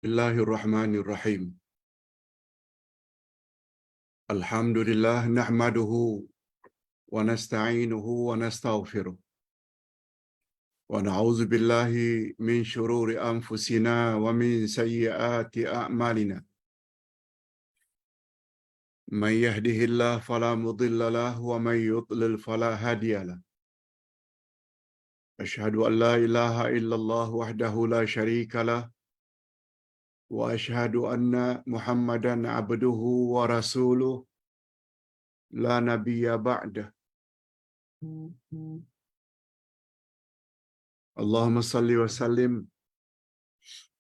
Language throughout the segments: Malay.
Bismillahirrahmanirrahim. Alhamdulillah nahmaduhu wa nasta'inuhu wa nastaghfiruh. Wa na'udzu billahi min shururi anfusina wa min sayyiati a'malina. Man yahdihillahu fala mudilla lahu wa man yudlil fala hadiya lahu. Asyhadu an la ilaha illallah wahdahu la syarika lah wa asyhadu anna Muhammadan abduhu wa rasuluh la nabiyya ba'dah. Allahumma salli wa sallim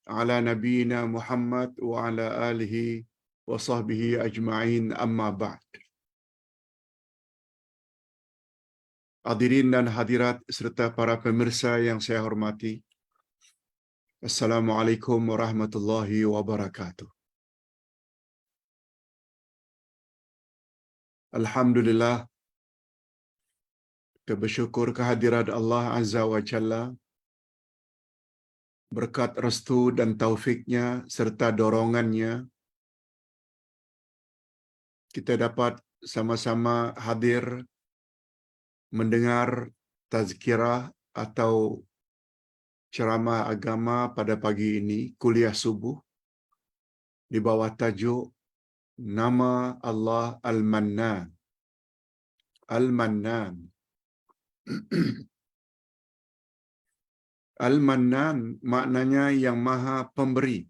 ala nabiyyina Muhammad wa ala alihi wa sahbihi ajma'in, amma ba'd. Hadirin dan hadirat serta para pemirsa yang saya hormati, Assalamualaikum warahmatullahi wabarakatuh. Alhamdulillah, kita bersyukur kehadirat Allah Azza wa Jalla, berkat restu dan taufiknya serta dorongannya, kita dapat sama-sama hadir mendengar tazkirah atau ceramah agama pada pagi ini, kuliah subuh, di bawah tajuk Nama Allah Al-Mannan. Al-Mannan. Al-Mannan maknanya yang maha pemberi.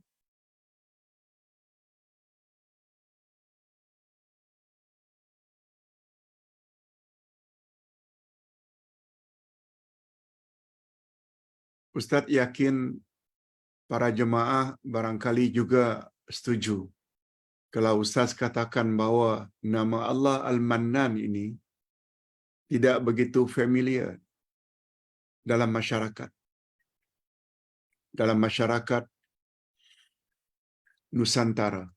Ustaz yakin para jemaah barangkali juga setuju kalau Ustaz katakan bahawa nama Allah Al-Mannan ini tidak begitu familiar dalam masyarakat. Dalam masyarakat Nusantara.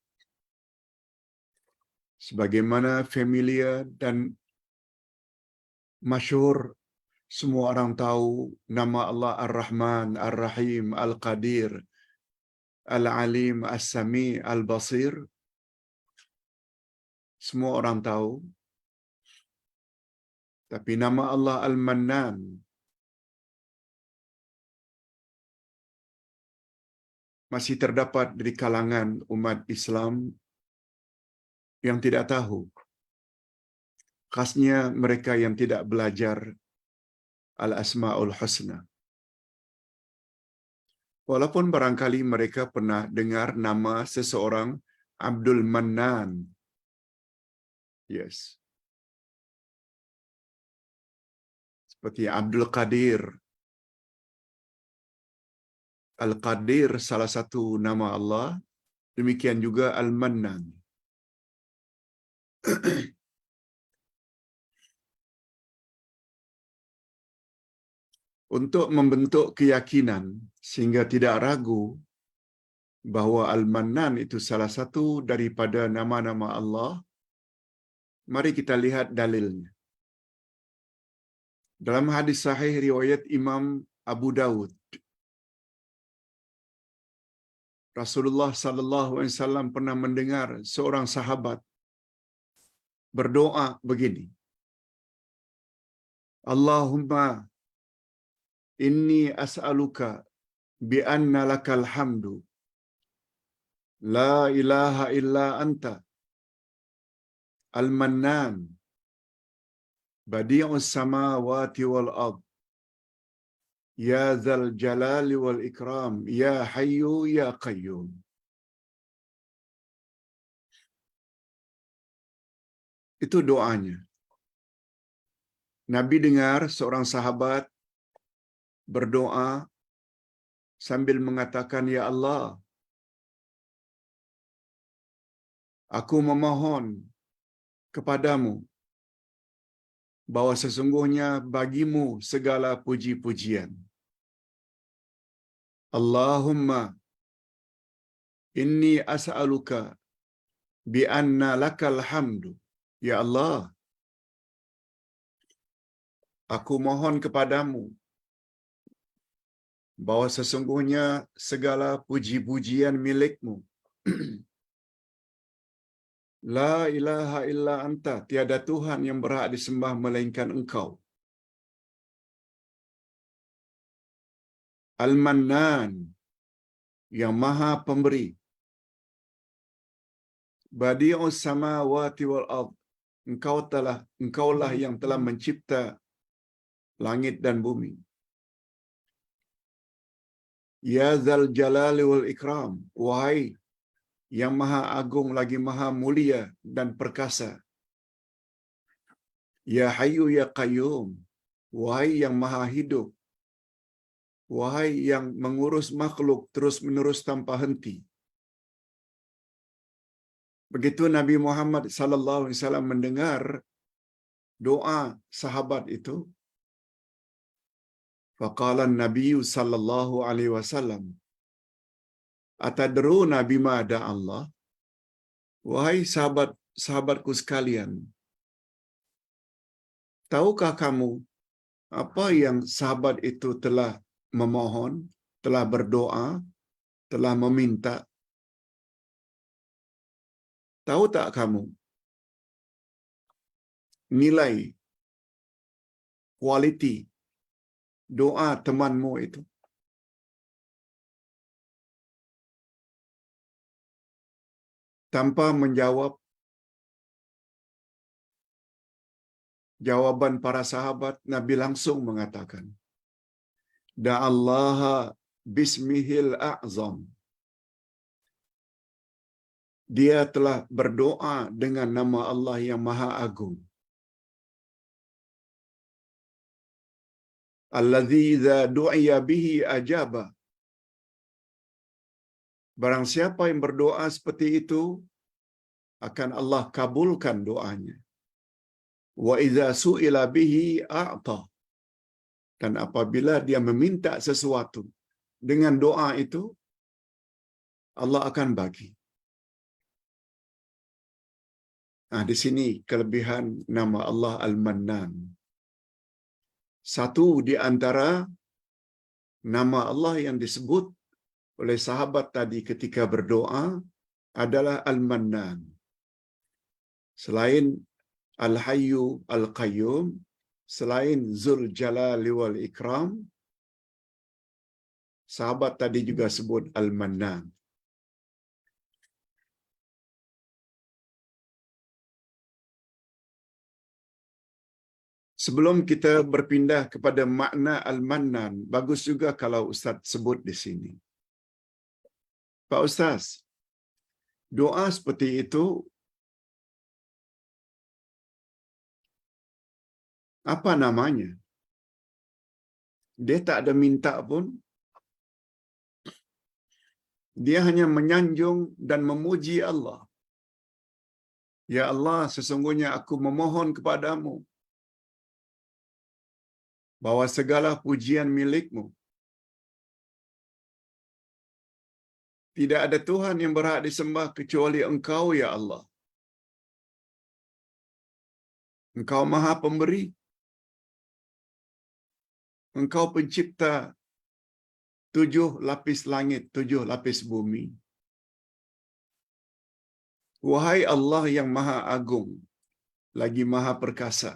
Sebagaimana familiar dan masyhur, semua orang tahu nama Allah Ar-Rahman, Ar-Rahim, Al-Qadir, Al-Alim, As-Sami, Al-Basir. Semua orang tahu. Tapi nama Allah Al-Mannan masih terdapat di kalangan umat Islam yang tidak tahu. Khasnya mereka yang tidak belajar Al-Asma'ul Husna. Walaupun barangkali mereka pernah dengar nama seseorang Abdul Mannan. Yes. Seperti Abdul Qadir. Al-Qadir salah satu nama Allah. Demikian juga Al-Mannan. Untuk membentuk keyakinan sehingga tidak ragu bahawa Al-Mannan itu salah satu daripada nama-nama Allah, mari kita lihat dalilnya. Dalam hadis sahih riwayat Imam Abu Dawud, Rasulullah sallallahu alaihi wasallam pernah mendengar seorang sahabat berdoa begini. Allahumma inni as'aluka bi anna lakal hamdu la ilaha illa anta al-mannan badi'us samawati wal ard ya dzal jalali wal ikram ya hayyu ya qayyum. Itu doanya. Nabi dengar seorang sahabat berdoa sambil mengatakan, ya Allah, aku memohon kepadamu bahwa sesungguhnya bagimu segala puji-pujian. Allahumma inni as'aluka bi anna lakal hamdu. Ya Allah, aku mohon kepadamu bahwa sesungguhnya segala puji-pujian milikmu. La ilaha illa anta, tiada Tuhan yang berhak disembah melainkan Engkau. Al-Mannan, yang Maha Pemberi. Badi'us samawati wal ard, Engkaulah yang telah mencipta langit dan bumi. Ya Zal Jalali wal Ikram, wahai yang Maha Agung lagi Maha Mulia dan Perkasa. Ya Hayyu ya Qayyum, wahai yang Maha Hidup, wahai yang mengurus makhluk terus-menerus tanpa henti. Begitu Nabi Muhammad sallallahu alaihi wasallam mendengar doa sahabat itu, faqala an-nabiy sallallahu alaihi wasallam, atadruna bima da Allah? Wahai sahabatku sekalian, tahukah kamu apa yang sahabat itu telah memohon, telah berdoa, telah meminta? Tahu tak kamu nilai, kualiti doa temanmu itu? Tanpa menjawab jawaban para sahabat, Nabi langsung mengatakan, Da'allaha bismihil a'zam. Dia telah berdoa dengan nama Allah yang Maha Agung. Allazi idza du'iya bihi ajaba. Barang siapa yang berdoa seperti itu, akan Allah kabulkan doanya. Wa idza su'ila bihi a'ta. Dan apabila dia meminta sesuatu dengan doa itu, Allah akan bagi. Nah, di sini kelebihan nama Allah Al-Mannan. Satu di antara nama Allah yang disebut oleh sahabat tadi ketika berdoa adalah Al-Mannan. Selain Al-Hayyu Al-Qayyum, selain Zul Jalali wal Ikram, sahabat tadi juga sebut Al-Mannan. Sebelum kita berpindah kepada makna Al-Mannan, bagus juga kalau Ustaz sebut di sini. Pak Ustaz, doa seperti itu apa namanya? Dia tak ada minta pun. Dia hanya menyanjung dan memuji Allah. Ya Allah, sesungguhnya aku memohon kepadamu bahwa segala pujian milikmu. Tidak ada Tuhan yang berhak disembah kecuali Engkau, ya Allah. Engkau Maha Pemberi. Engkau pencipta 7 lapis langit, 7 lapis bumi. Wahai Allah yang Maha Agung, lagi Maha Perkasa.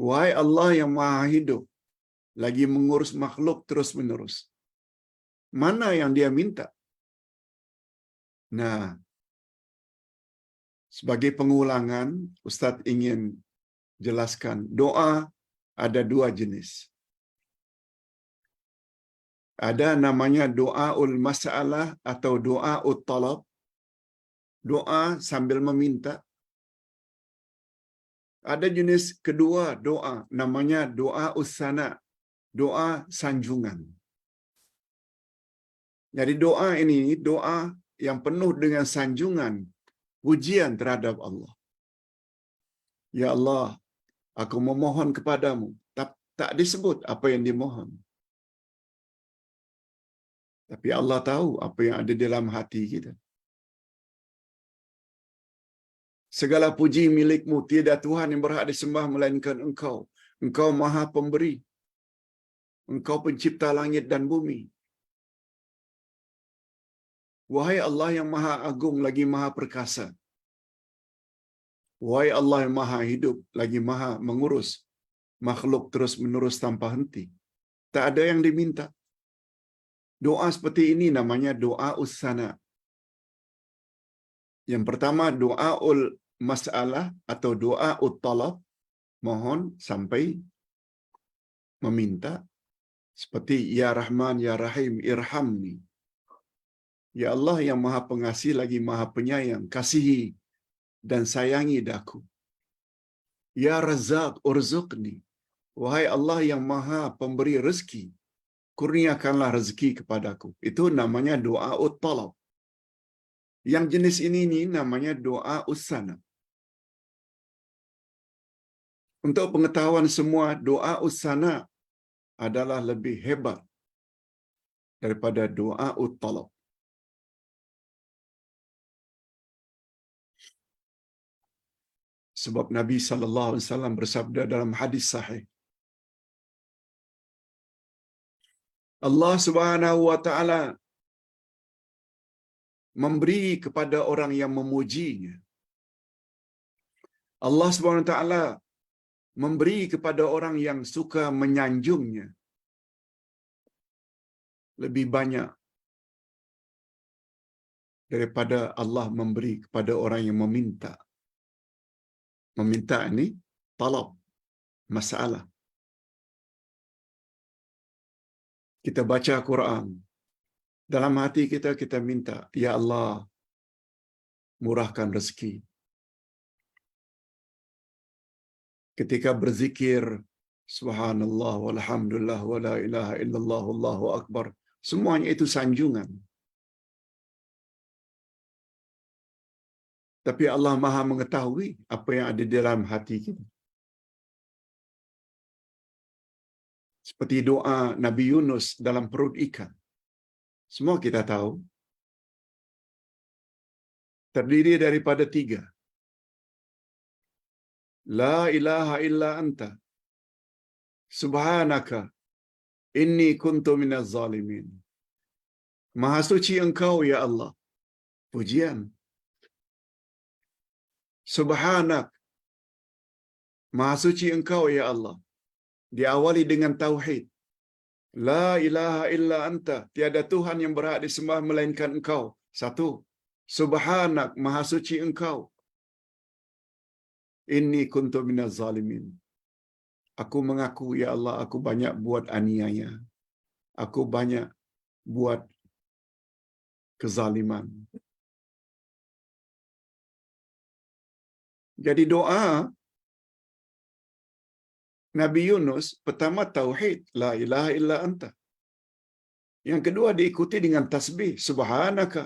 Wahai Allah yang Maha Hidup, lagi mengurus makhluk terus-menerus. Mana yang dia minta? Nah, sebagai pengulangan, Ustaz ingin jelaskan, doa ada 2 jenis. Ada namanya doaul masalah atau doaul talab. Doa sambil meminta. Ada jenis kedua doa, namanya doa usana, doa sanjungan. Jadi doa ini doa yang penuh dengan sanjungan, pujian terhadap Allah. Ya Allah, aku memohon kepadamu. Tak disebut apa yang dimohon. Tapi Allah tahu apa yang ada dalam hati kita. Segala puji milikmu, tiada Tuhan yang berhak disembah melainkan Engkau. Engkau Maha Pemberi. Engkau pencipta langit dan bumi. Wahai Allah yang maha agung lagi maha perkasa. Wahai Allah yang maha hidup lagi maha mengurus makhluk terus menerus tanpa henti. Tak ada yang diminta. Doa seperti ini namanya doa ussana. Yang pertama doa ul masalah atau doa ut talab, mohon sampai meminta, seperti ya Rahman ya Rahim irhamni. Ya Allah yang maha pengasih lagi maha penyayang, kasihi dan sayangi daku. Ya Razzaq urzuqni. Wahai Allah yang maha pemberi rezeki, kurniakanlah rezeki kepadaku. Itu namanya doa ut talab. Yang jenis ini namanya doa ussana. Untuk pengetahuan semua, doa ussana adalah lebih hebat daripada doa ut talab. Sebab Nabi sallallahu alaihi wasallam bersabda dalam hadis sahih, Allah Subhanahu wa taala memberi kepada orang yang memujinya. Allah Subhanahu wa taala memberi kepada orang yang suka menyanjungnya lebih banyak daripada Allah memberi kepada orang yang meminta. Meminta ini talab, masalah. Kita baca Quran, dalam hati kita minta, ya Allah, murahkan rezeki. Ketika berzikir, subhanallah walhamdulillah wa la ilaha illallah wallahu akbar, semuanya itu sanjungan. Tapi Allah Maha mengetahui apa yang ada di dalam hati kita. Seperti doa Nabi Yunus dalam perut ikan. Semua kita tahu. Terdiri daripada 3. La ilaha illa anta. Subhanaka. Inni kuntu minaz zalimin. Maha suci engkau ya Allah. Pujian. Subhanak. Maha suci engkau ya Allah. Diawali dengan tauhid. La ilaha illa anta. Tiada Tuhan yang berhak disembah melainkan engkau. 1. Subhanak. Maha suci engkau. Inni kuntu minaz zalimin. Aku mengaku ya Allah, aku banyak buat aniaya. Aku banyak buat kezaliman. Jadi doa Nabi Yunus pertama tauhid, la ilaha illa anta. Yang kedua diikuti dengan tasbih, subhanaka.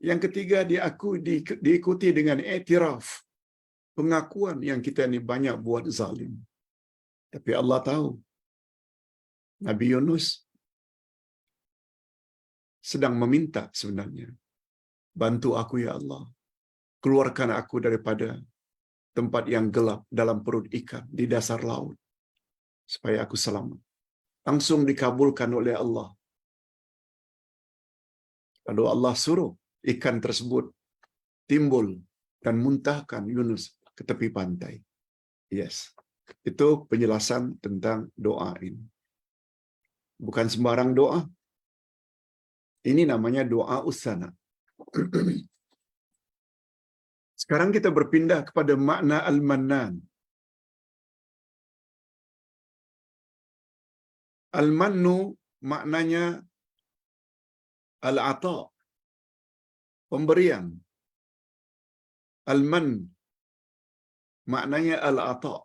Yang ketiga diikuti dengan i'tiraf, pengakuan yang kita ni banyak buat zalim. Tapi Allah tahu Nabi Yunus sedang meminta sebenarnya, bantu aku ya Allah, keluarkan aku daripada tempat yang gelap dalam perut ikan di dasar laut, supaya aku selamat. Langsung dikabulkan oleh Allah. Lalu Allah suruh ikan tersebut timbul dan muntahkan Yunus ke tepi pantai. Yes, itu penjelasan tentang doa ini. Bukan sembarang doa. Ini namanya doa ussana. Sekarang kita berpindah kepada makna al-mannan. Al-mannu maknanya al-ata, pemberian. Al-man maknanya al-ata.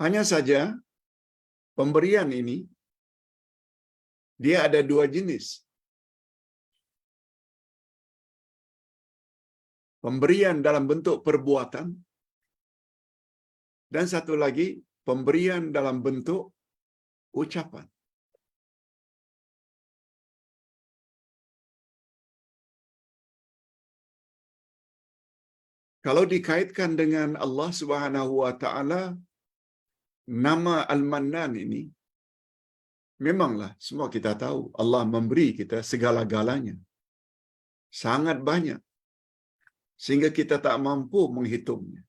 Hanya saja pemberian ini dia ada 2 jenis. Pemberian dalam bentuk perbuatan dan satu lagi pemberian dalam bentuk ucapan. Kalau dikaitkan dengan Allah Subhanahu wa taala, nama Al-Mannan ini memanglah semua kita tahu Allah memberi kita segala-galanya. Sangat banyak sehingga kita tak mampu menghitungnya.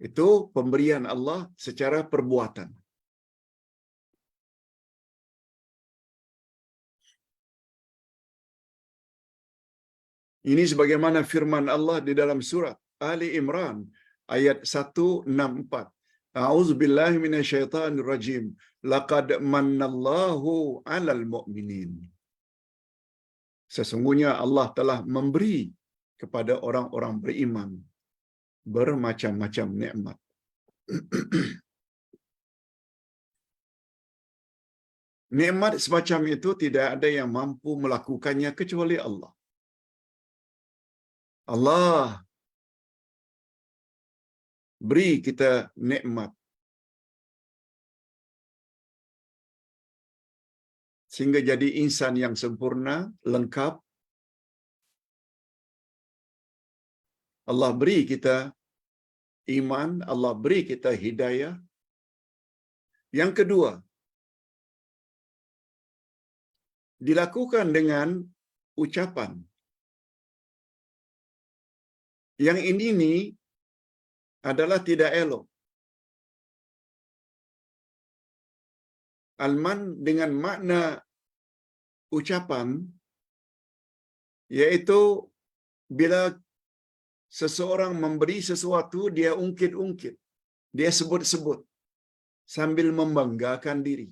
Itu pemberian Allah secara perbuatan. Ini sebagaimana firman Allah di dalam surat Ali Imran ayat 164. A'udzubillahi minasyaitonir rajim. Laqad mannallahu 'alal mu'minin. Sesungguhnya Allah telah memberi kepada orang-orang beriman bermacam-macam nikmat. Nikmat semacam itu tidak ada yang mampu melakukannya kecuali Allah. Allah beri kita nikmat sehingga jadi insan yang sempurna, lengkap. Allah beri kita iman, Allah beri kita hidayah. Yang kedua, dilakukan dengan ucapan. Yang ini adalah tidak elok. Al-man dengan makna ucapan, yaitu bila seseorang memberi sesuatu, dia ungkit-ungkit, dia sebut-sebut, sambil membanggakan diri.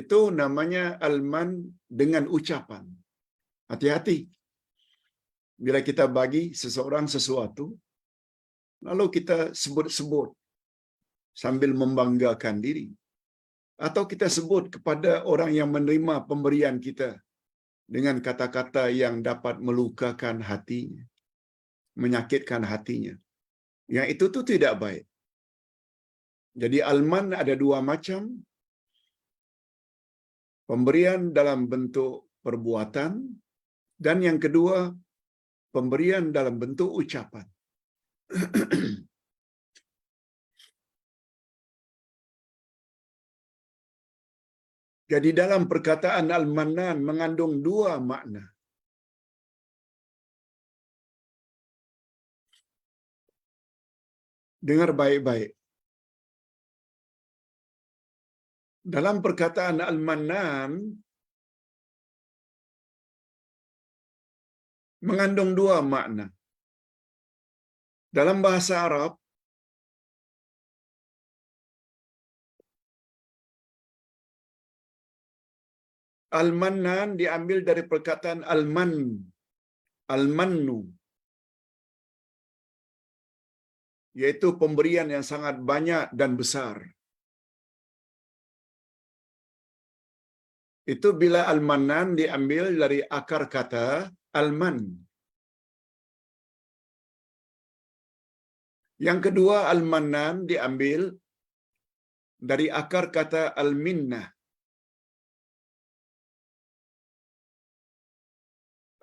Itu namanya al-man dengan ucapan. Hati-hati. Bila kita bagi seseorang sesuatu, lalu kita sebut-sebut sambil membanggakan diri. Atau kita sebut kepada orang yang menerima pemberian kita dengan kata-kata yang dapat melukakan hatinya, menyakitkan hatinya. Yang itu tu tidak baik. Jadi al-man ada dua macam. Pemberian dalam bentuk perbuatan, dan yang kedua, pemberian dalam bentuk ucapan. Jadi dalam perkataan Al-Mannan mengandung dua makna. Dengar baik-baik. Dalam perkataan Al-Mannan mengandung dua makna. Dalam bahasa Arab, Al-Mannan diambil dari perkataan Al-Man, Al-Mannu, yaitu pemberian yang sangat banyak dan besar. Itu bila Al-Mannan diambil dari akar kata Al-Man. Yang kedua, Al-Mannan diambil dari akar kata Al-Minnah.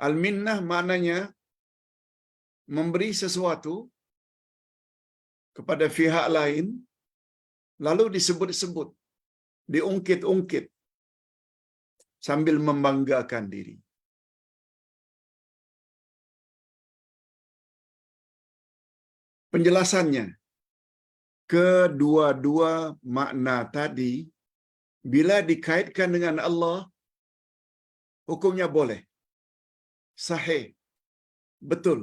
Al-Minnah maknanya memberi sesuatu kepada pihak lain, lalu disebut-sebut, diungkit-ungkit, sambil membanggakan diri. Penjelasannya, kedua-dua makna tadi, bila dikaitkan dengan Allah, hukumnya boleh. Sahih. Betul.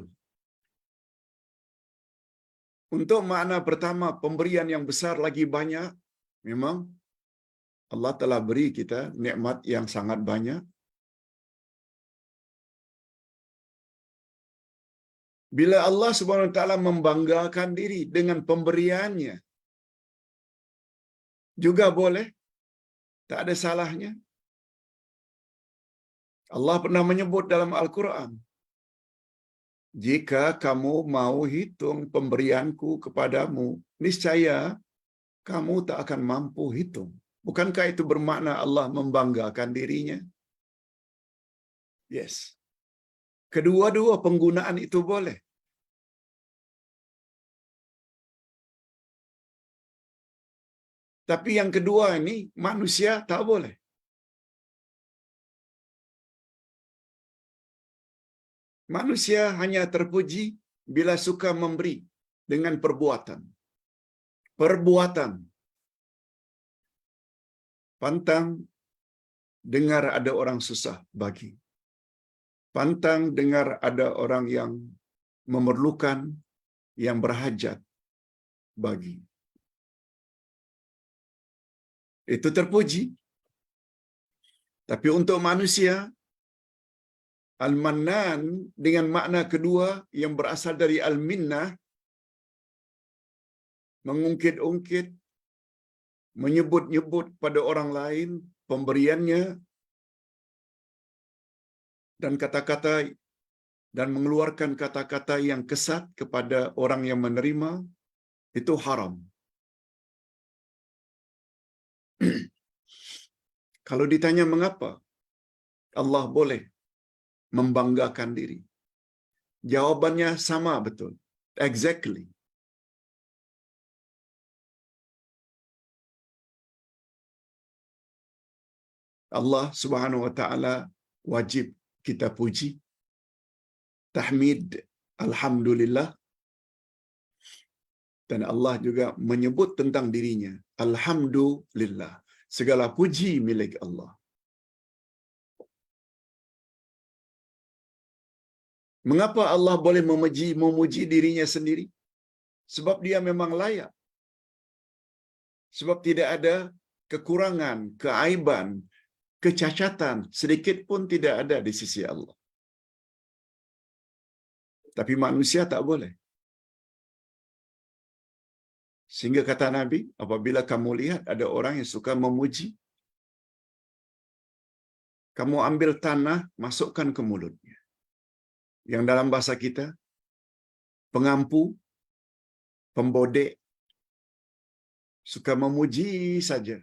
Untuk makna pertama, pemberian yang besar lagi banyak, memang Allah telah beri kita nikmat yang sangat banyak. Bila Allah Subhanahu Wa Taala membanggakan diri dengan pemberiannya, juga boleh, tak ada salahnya. Allah pernah menyebut dalam Al-Quran, jika kamu mau hitung pemberianku kepadamu, niscaya kamu tak akan mampu hitung. Bukankah itu bermakna Allah membanggakan dirinya? Yes. Kedua-dua penggunaan itu boleh. Tapi yang kedua ini manusia tak boleh. Manusia hanya terpuji bila suka memberi dengan perbuatan. Perbuatan. Pantang dengar ada orang susah bagi. Pantang dengar ada orang yang memerlukan, yang berhajat bagi. Itu terpuji. Tapi untuk manusia, Al-Mannan dengan makna kedua yang berasal dari Al-Minnah, mengungkit-ungkit, menyebut-nyebut pada orang lain pemberiannya dan kata-kata dan mengeluarkan kata-kata yang kesat kepada orang yang menerima, itu haram. Kalau ditanya mengapa Allah boleh membanggakan diri, jawabannya sama betul. Exactly. Allah Subhanahu wa taala wajib kita puji, tahmid, alhamdulillah. Dan Allah juga menyebut tentang dirinya, alhamdulillah. Segala puji milik Allah. Mengapa Allah boleh memuji dirinya sendiri? Sebab dia memang layak. Sebab tidak ada kekurangan, keaiban, kecacatan sedikit pun tidak ada di sisi Allah. Tapi manusia tak boleh. Sehingga kata Nabi, apabila kamu lihat ada orang yang suka memuji, kamu ambil tanah, masukkan ke mulutnya. Yang dalam bahasa kita, pengampu, pembodek, suka memuji saja,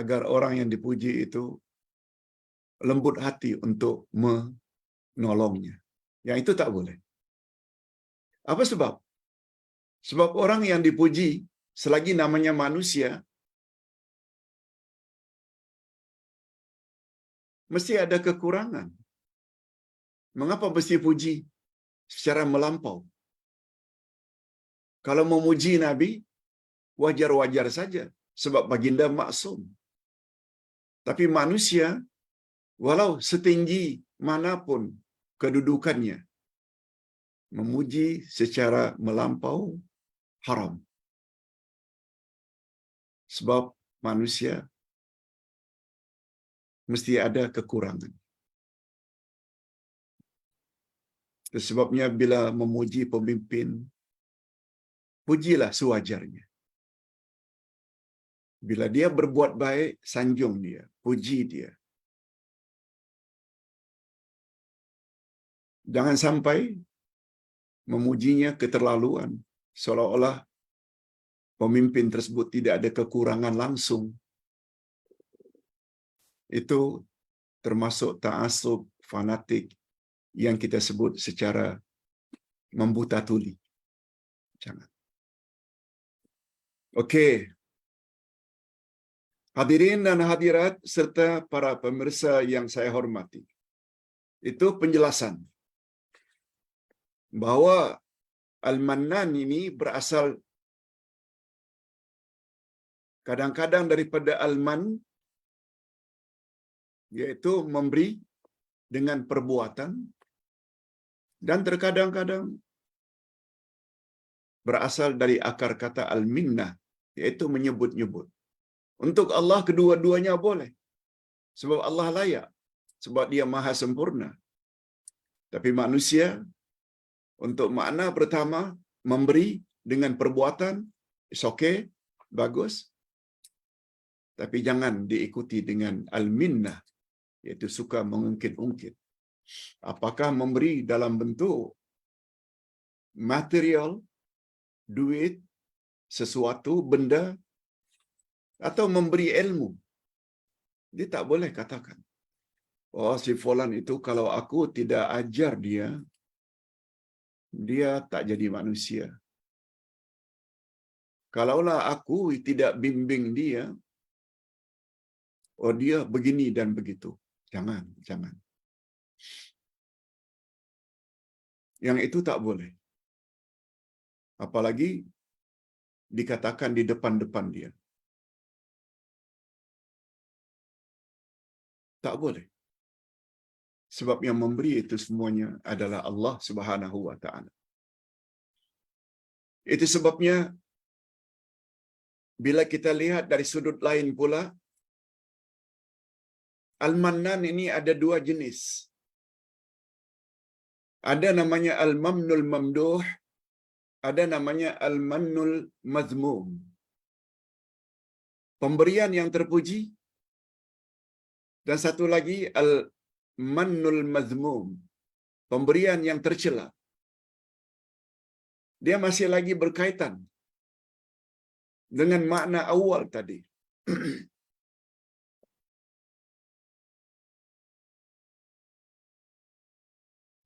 agar orang yang dipuji itu lembut hati untuk menolongnya. Yang itu tak boleh. Apa sebab? Sebab orang yang dipuji, selagi namanya manusia, mesti ada kekurangan. Mengapa mesti puji secara melampau? Kalau memuji Nabi, wajar-wajar saja, sebab baginda maksum. Tapi manusia, walau setinggi manapun kedudukannya, memuji secara melampau haram. Sebab manusia mesti ada kekurangan. Sebabnya bila memuji pemimpin, pujilah sewajarnya. Bila dia berbuat baik, sanjung dia, puji dia. Jangan sampai memujinya keterlaluan, seolah-olah pemimpin tersebut tidak ada kekurangan langsung. Itu termasuk ta'assub fanatik yang kita sebut secara membuta tuli. Jangan. Okey. Hadirin dan hadirat serta para pemirsa yang saya hormati. Itu penjelasan bahawa Al-Mannan ini berasal kadang-kadang daripada Al-Man, iaitu memberi dengan perbuatan, dan terkadang-kadang berasal dari akar kata Al-Minnah, iaitu menyebut-nyebut. Untuk Allah kedua-duanya boleh. Sebab Allah layak. Sebab dia maha sempurna. Tapi manusia, untuk makna pertama, memberi dengan perbuatan, it's okay, bagus. Tapi jangan diikuti dengan Al-Minnah, iaitu suka mengungkit-ungkit. Apakah memberi dalam bentuk material, duit, sesuatu, benda, atau memberi ilmu. Dia tak boleh katakan. Oh, si fulan itu kalau aku tidak ajar dia, dia tak jadi manusia. Kalaulah aku tidak bimbing dia, oh dia begini dan begitu. Jangan, jangan. Yang itu tak boleh. Apalagi dikatakan di depan-depan dia. Tak boleh. Sebab yang memberi itu semuanya adalah Allah Subhanahu wa taala. Itu sebabnya bila kita lihat dari sudut lain pula, Al-Mannan ini ada dua jenis. Ada namanya Al-Mamnul Mamduh, ada namanya Al-Mannul Mazmum. Pemberian yang terpuji, dan satu lagi Al-Mannul Mazmum, pemberian yang tercela. Dia masih lagi berkaitan dengan makna awal tadi.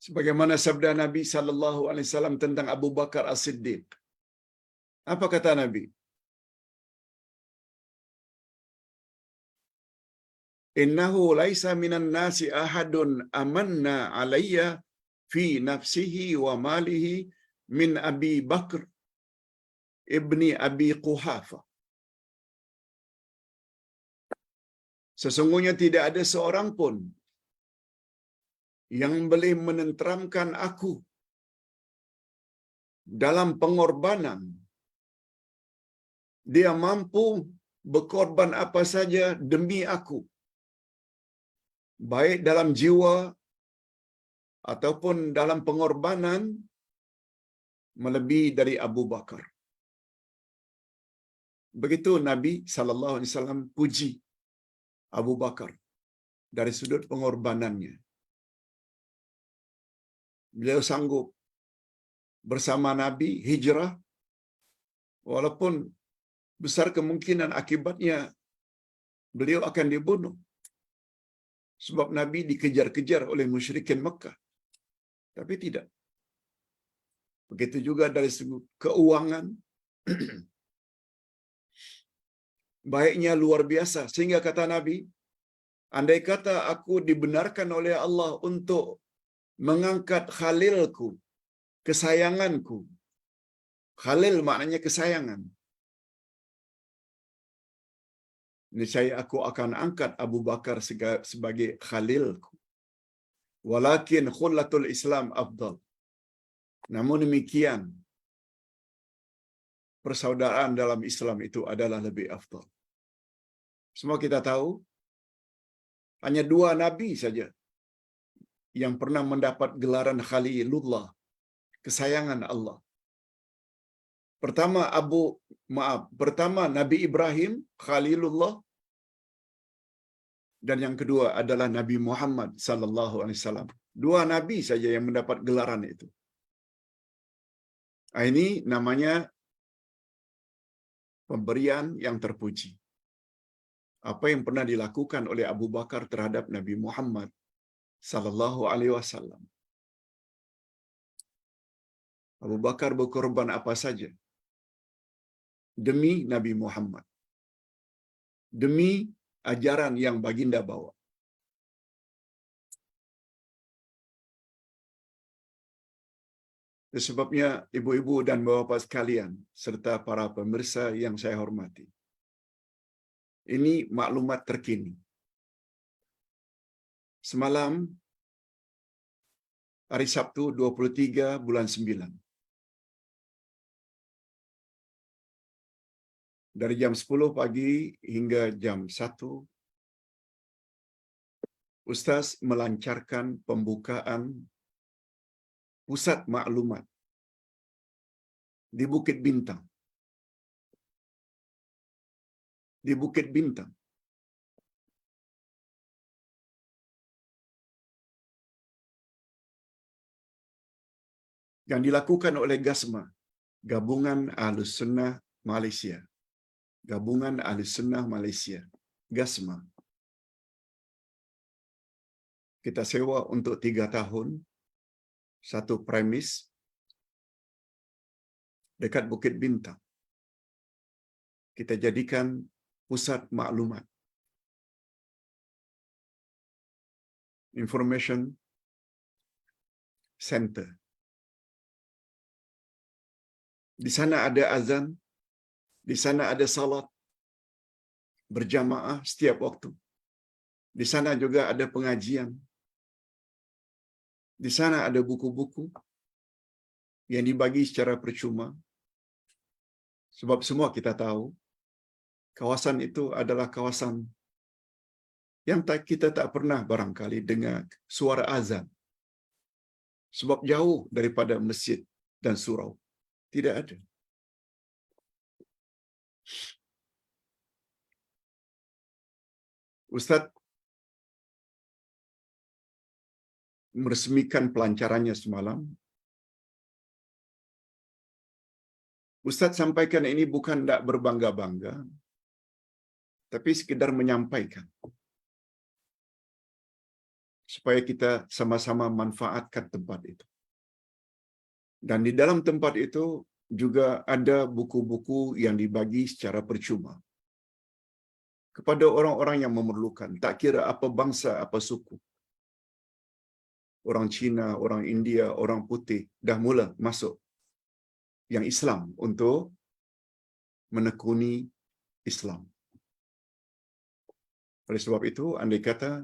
Sebagaimana sabda Nabi sallallahu alaihi wasallam tentang Abu Bakar As-Siddiq. Apa kata Nabi? Innahu laisa minan nasi ahadun amanna alayya fi nafsihi wa malihi min Abi Bakr ibni Abi Quhafa. Sesungguhnya tidak ada seorang pun yang boleh menenteramkan aku dalam pengorbanan. Dia mampu berkorban apa saja demi aku, baik dalam jiwa ataupun dalam pengorbanan, melebihi dari Abu Bakar. Begitu Nabi sallallahu alaihi wasallam puji Abu Bakar dari sudut pengorbanannya. Beliau sanggup bersama Nabi hijrah, walaupun besar kemungkinan akibatnya beliau akan dibunuh. Sebab Nabi dikejar-kejar oleh musyrikin Mekah. Tapi tidak. Begitu juga dari segi keuangan, baiknya luar biasa. Sehingga kata Nabi, andai kata aku dibenarkan oleh Allah untuk mengangkat khalilku, kesayanganku. Khalil maknanya kesayangan. Niscaya aku akan angkat Abu Bakar sebagai khalilku. Walakin khullatul Islam afdal. Namun demikian, persaudaraan dalam Islam itu adalah lebih afdal. Semua kita tahu, hanya dua Nabi saja yang pernah mendapat gelaran Khalilullah, kesayangan Allah. Pertama Nabi Ibrahim, Khalilullah, dan yang kedua adalah Nabi Muhammad sallallahu alaihi wasallam. Dua nabi saja yang mendapat gelaran itu. Ini namanya pemberian yang terpuji. Apa yang pernah dilakukan oleh Abu Bakar terhadap Nabi Muhammad sallallahu alaihi wasallam. Abu Bakar berkorban apa saja demi Nabi Muhammad, demi ajaran yang baginda bawa. Sebabnya ibu-ibu dan bapak sekalian serta para pemirsa yang saya hormati, ini maklumat terkini. Semalam hari Sabtu 23 bulan 9, dari jam 10 pagi hingga jam 1, Ustaz melancarkan pembukaan pusat maklumat di Bukit Bintang. Di Bukit Bintang. Yang dilakukan oleh GASMA, Gabungan Ahlus Sunnah Malaysia. Gabungan Ahlus Sunnah Malaysia, GASMA. Kita sewa untuk 3 tahun, satu premis dekat Bukit Bintang. Kita jadikan pusat maklumat, information center. Di sana ada azan, di sana ada salat berjamaah setiap waktu. Di sana juga ada pengajian. Di sana ada buku-buku yang dibagi secara percuma. Sebab semua kita tahu, kawasan itu adalah kawasan yang kita tak pernah barangkali dengar suara azan. Sebab jauh daripada masjid dan surau. Tidak ada. Ustaz meresmikan pelancarannya semalam. Ustaz sampaikan ini bukan tak berbangga-bangga, tapi sekedar menyampaikan. Supaya kita sama-sama manfaatkan tempat itu. Dan di dalam tempat itu juga ada buku-buku yang dibagi secara percuma. Kepada orang-orang yang memerlukan. Tak kira apa bangsa, apa suku. Orang Cina, orang India, orang putih dah mula masuk yang Islam untuk menekuni Islam. Oleh sebab itu, andai kata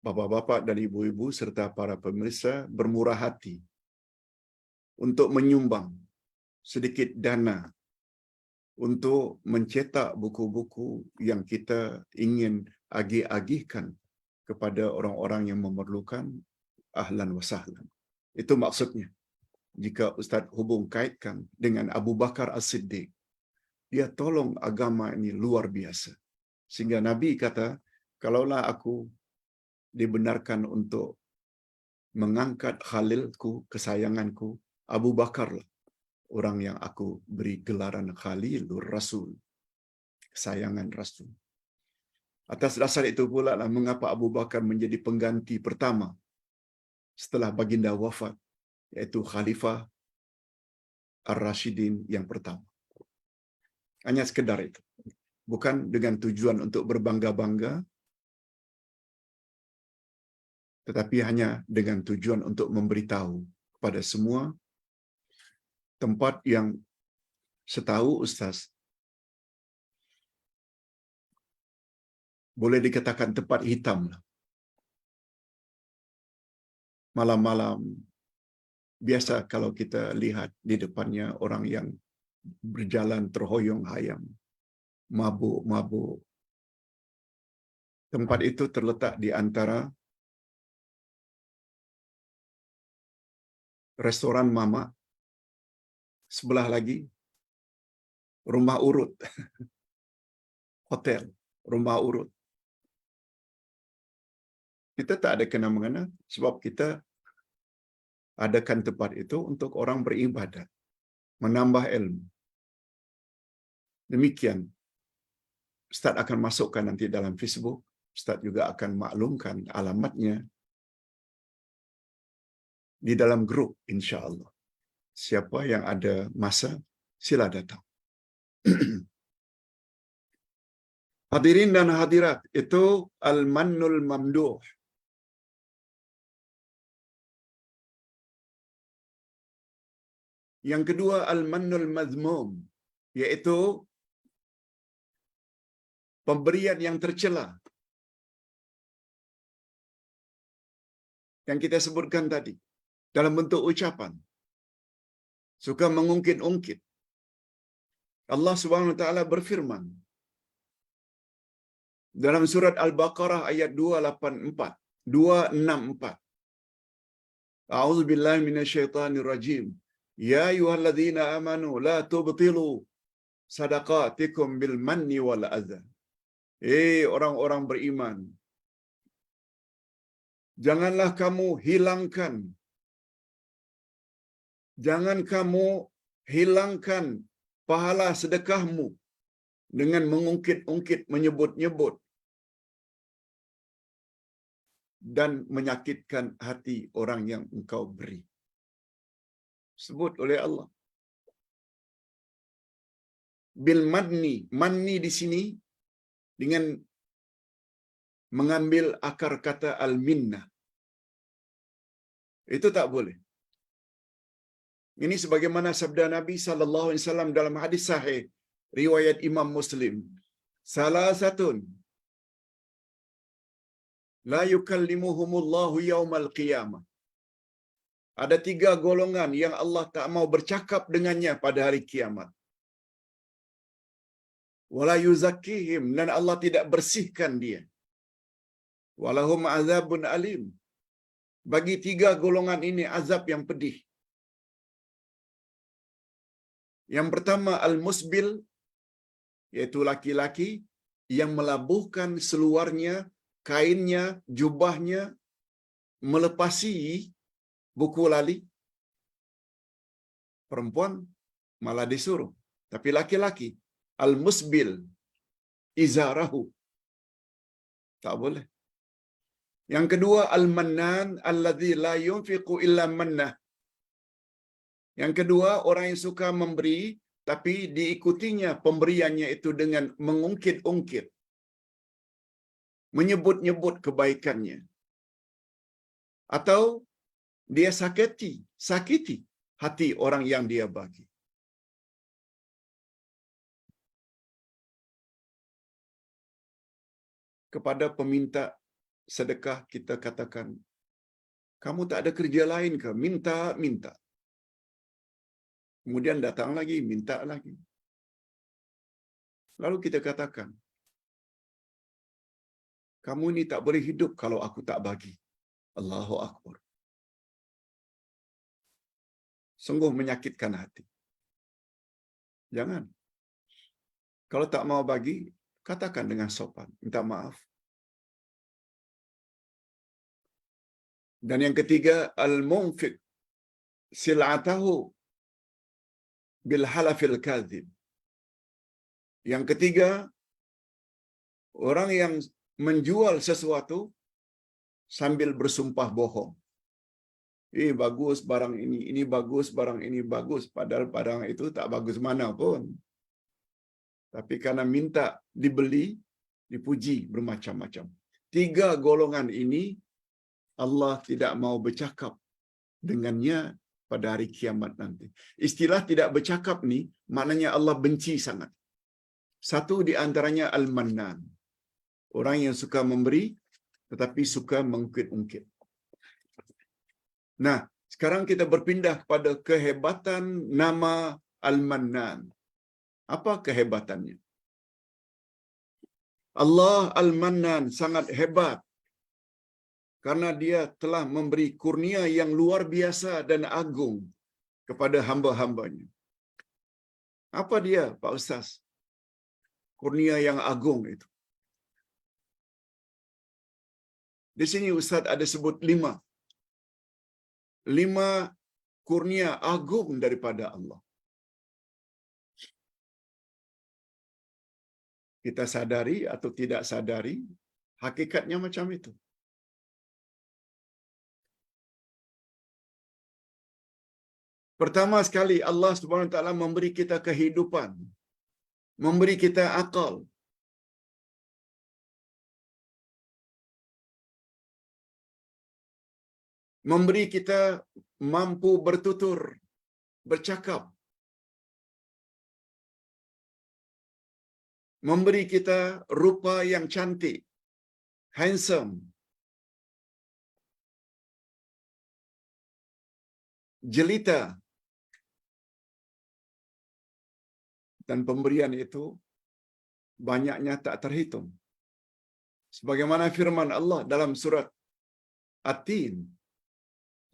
bapa-bapa dan ibu-ibu serta para pemirsa bermurah hati untuk menyumbang sedikit dana untuk mencetak buku-buku yang kita ingin agih-agihkan kepada orang-orang yang memerlukan, ahlan wa sahlan. Itu maksudnya. Jika Ustaz hubung kaitkan dengan Abu Bakar As-Siddiq, dia tolong agama ini luar biasa. Sehingga Nabi kata, kalaulah aku dibenarkan untuk mengangkat khalilku, kesayanganku, Abu Bakarlah orang yang aku beri gelaran Khalilur Rasul, kesayangan Rasul. Atas dasar itu pula lah mengapa Abu Bakar menjadi pengganti pertama setelah baginda wafat, yaitu Khalifah Ar-Rashidin yang pertama. Hanya sekedar itu. Bukan dengan tujuan untuk berbangga-bangga, tetapi hanya dengan tujuan untuk memberitahu kepada semua tempat yang setahu Ustaz boleh dikatakan tempat hitam lah. Malam-malam biasa kalau kita lihat di depannya orang yang berjalan terhoyong-hayang, mabuk-mabuk. Tempat itu terletak di antara restoran Mama, sebelah lagi rumah urut, hotel, rumah urut. Kita tak ada kena-mengena sebab kita adakan tempat itu untuk orang beribadat, menambah ilmu. Demikian, Ustaz akan masukkan nanti dalam Facebook, Ustaz juga akan maklumkan alamatnya di dalam grup insya-Allah. Siapa yang ada masa, sila datang. Hadirin dan hadirat, itu Al-Mannul Mamduh. Yang kedua, Al-Mannul Mazmum, yaitu pemberian yang tercela. Yang kita sebutkan tadi, dalam bentuk ucapan. Suka mengungkit-ungkit. Allah Subhanahu wa taala berfirman dalam surat Al-Baqarah ayat 284, 264. A'udzu billahi minasyaitonir rajim. Ya ayyuhalladzina amanu la tubtilu sadaqatikum bil manni wal adza. Orang-orang beriman, jangan kamu hilangkan pahala sedekahmu dengan mengungkit-ungkit, menyebut-nyebut dan menyakitkan hati orang yang engkau beri. Sebut oleh Allah. Bil manni. Manni di sini dengan mengambil akar kata al-minnah. Itu tak boleh. Ini sebagaimana sabda Nabi sallallahu alaihi wasallam dalam hadis sahih riwayat Imam Muslim. Salasatun la yukallimuhumullahu yaumal qiyamah. Ada 3 golongan yang Allah tak mau bercakap dengannya pada hari kiamat. Wala yuzakkihim, dan Allah tidak bersihkan dia. Walahum azabun alim. Bagi 3 golongan ini azab yang pedih. Yang pertama al-musbil, yaitu laki-laki yang melabuhkan seluarnya, kainnya, jubahnya, melepasi buku lali. Perempuan malah disuruh. Tapi laki-laki, al-musbil izarahu. Tak boleh. Yang kedua, al-mannan alladzi la yunfiqu illa mannah. Yang kedua, orang yang suka memberi, tapi diikutinya pemberiannya itu dengan mengungkit-ungkit, menyebut-nyebut kebaikannya. Atau dia sakiti hati orang yang dia bagi. Kepada peminta sedekah kita katakan, kamu tak ada kerja lain ke? Minta. Kemudian datang lagi, minta lagi. Lalu kita katakan, kamu ini tak boleh hidup kalau aku tak bagi. Allahu Akbar. Sungguh menyakitkan hati. Jangan. Kalau tak mau bagi, katakan dengan sopan, minta maaf. Dan yang ketiga, al-munfiq sil'atahu bil halafil kadzib. Yang ketiga, orang yang menjual sesuatu sambil bersumpah bohong. Ini bagus barang ini bagus barang ini bagus, padahal barang itu tak bagus mana pun. Tapi karena minta dibeli, dipuji bermacam-macam. 3 golongan ini Allah tidak mau bercakap dengannya pada hari kiamat nanti. Istilah tidak bercakap ni maknanya Allah benci sangat. Satu di antaranya al-mannan. Orang yang suka memberi tetapi suka mengungkit-ungkit. Nah, sekarang kita berpindah pada kehebatan nama al-mannan. Apa kehebatannya? Allah al-mannan sangat hebat karena dia telah memberi kurnia yang luar biasa dan agung kepada hamba-hambanya. Apa dia, Pak Ustaz? Kurnia yang agung itu. Di sini Ustaz ada sebut 5. 5 kurnia agung daripada Allah. Kita sadari atau tidak sadari, hakikatnya macam itu. Pertama sekali, Allah Subhanahu Wa Taala memberi kita kehidupan, memberi kita akal. Memberi kita mampu bertutur, bercakap. Memberi kita rupa yang cantik, handsome. Jelita. Dan pemberian itu banyaknya tak terhitung. Sebagaimana firman Allah dalam surat At-Tin,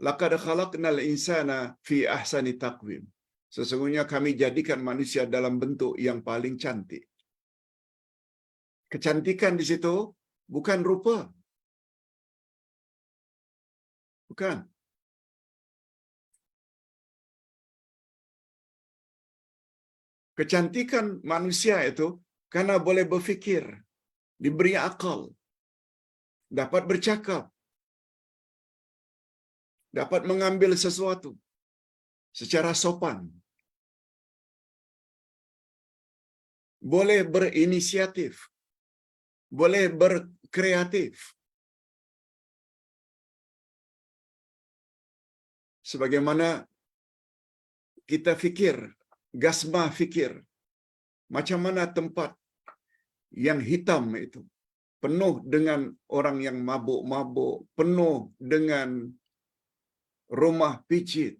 laqad khalaqnal insana fi ahsani taqwim. Sesungguhnya kami jadikan manusia dalam bentuk yang paling cantik. Kecantikan di situ bukan rupa. Bukan. Kecantikan manusia itu karena boleh berfikir, diberi akal, dapat bercakap, dapat mengambil sesuatu secara sopan, boleh berinisiatif, boleh berkreatif. Sebagaimana kita fikir, Gasma fikir, macam mana tempat yang hitam itu, penuh dengan orang yang mabuk-mabuk, penuh dengan rumah picit,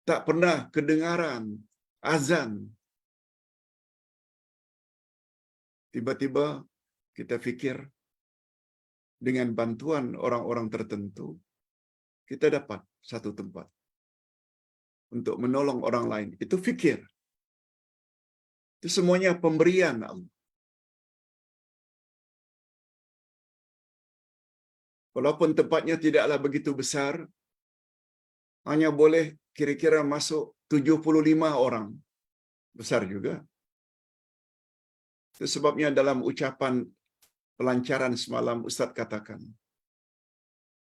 tak pernah kedengaran azan. Tiba-tiba kita fikir dengan bantuan orang-orang tertentu, kita dapat satu tempat untuk menolong orang lain. Itu fikir. Itu semuanya pemberian Allah. Walaupun tempatnya tidaklah begitu besar, hanya boleh kira-kira masuk 75 orang. Besar juga. Itu sebabnya dalam ucapan pelancaran semalam Ustaz katakan,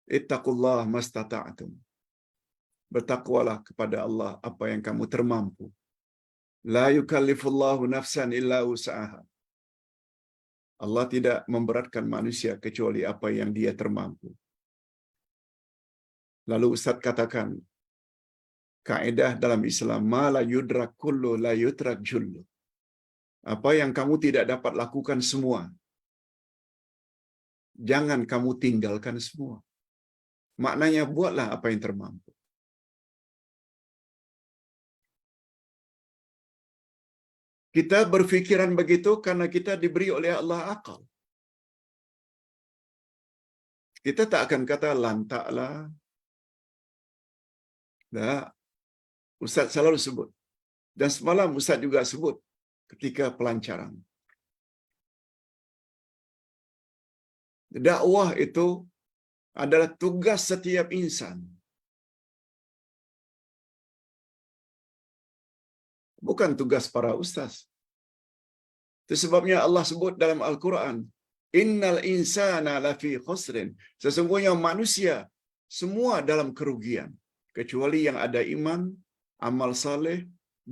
Ittaqullah mastata'atum. Bertakwalah kepada Allah apa yang kamu termampu. La yukallifullahu nafsan illa usaha. Allah tidak memberatkan manusia kecuali apa yang dia termampu. Lalu Ustaz katakan, kaedah dalam Islam, ma la yudrak kullu la yutrak jullu. Apa yang kamu tidak dapat lakukan semua, jangan kamu tinggalkan semua. Maknanya buatlah apa yang termampu. Kita berfikiran begitu karena kita diberi oleh Allah akal. Kita tak akan kata lantaklah. Nah, Ustaz selalu sebut. Dan semalam Ustaz juga sebut ketika pelancaran. Dakwah itu adalah tugas setiap insan. Bukan tugas para ustaz. Itu sebabnya Allah sebut dalam Al-Quran, Innal insana lafi khusrin. Sesungguhnya manusia semua dalam kerugian. Kecuali yang ada iman, amal saleh,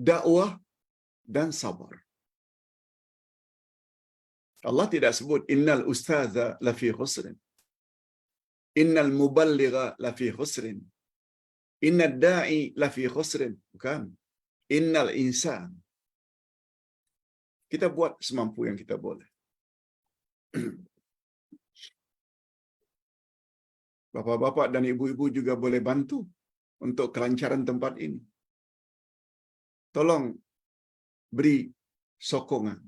dakwah, dan sabar. Allah tidak sebut innal ustaza lafi khusrin. Innal muballigha lafi khusrin. Innad da'i lafi khusrin. Bukan. Innal insan. Kita buat semampu yang kita boleh. Bapak-bapak dan ibu-ibu juga boleh bantu untuk kelancaran tempat ini. Tolong beri sokongan